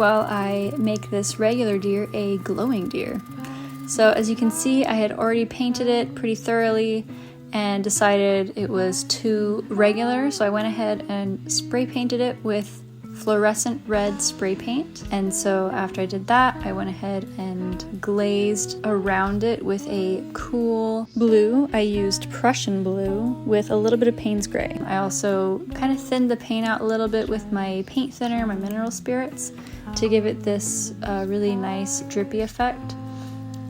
while I make this regular deer a glowing deer. So as you can see, I had already painted it pretty thoroughly and decided it was too regular, so I went ahead and spray painted it with fluorescent red spray paint. And so after I did that, I went ahead and glazed around it with a cool blue. I used Prussian blue with a little bit of Payne's gray. I also kind of thinned the paint out a little bit with my paint thinner, my mineral spirits, to give it this really nice drippy effect.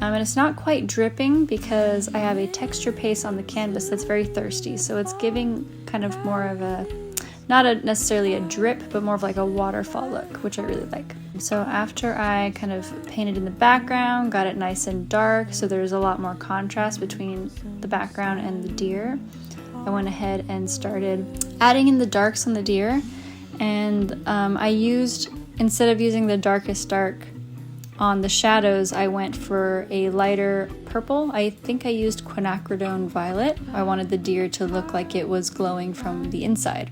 And it's not quite dripping because I have a texture paste on the canvas that's very thirsty, so it's giving kind of more of a, not necessarily a drip, but more of like a waterfall look, which I really like. So after I kind of painted in the background, got it nice and dark, so there's a lot more contrast between the background and the deer, I went ahead and started adding in the darks on the deer. And I used, instead of using the darkest dark on the shadows, I went for a lighter purple. I think I used quinacridone violet. I wanted the deer to look like it was glowing from the inside.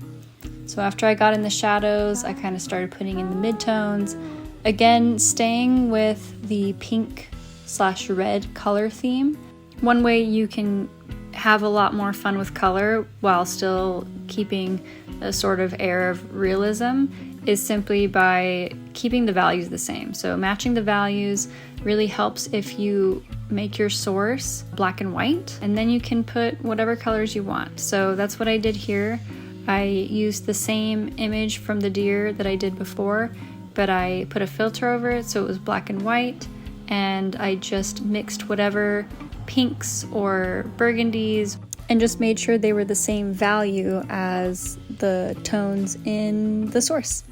So after I got in the shadows, I kind of started putting in the midtones. Again, staying with the pink/red color theme. One way you can have a lot more fun with color while still keeping a sort of air of realism is simply by keeping the values the same. So matching the values really helps if you make your source black and white, and then you can put whatever colors you want. So that's what I did here. I used the same image from the deer that I did before, but I put a filter over it so it was black and white, and I just mixed whatever pinks or burgundies and just made sure they were the same value as the tones in the source.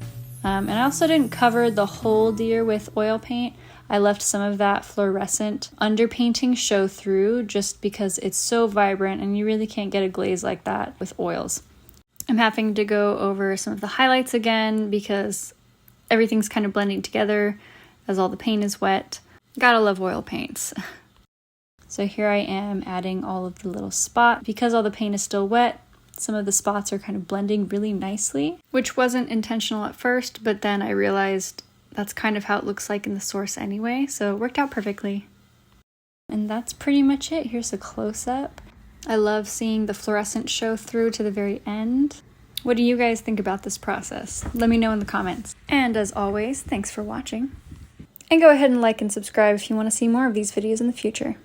And I also didn't cover the whole deer with oil paint. I left some of that fluorescent underpainting show through just because it's so vibrant and you really can't get a glaze like that with oils. I'm having to go over some of the highlights again because everything's kind of blending together as all the paint is wet. Gotta love oil paints. So here I am adding all of the little spots. Because all the paint is still wet, some of the spots are kind of blending really nicely, which wasn't intentional at first, but then I realized that's kind of how it looks like in the source anyway, so it worked out perfectly. And that's pretty much it. Here's a close-up. I love seeing the fluorescent show through to the very end. What do you guys think about this process? Let me know in the comments. And as always, thanks for watching. And go ahead and like and subscribe if you want to see more of these videos in the future.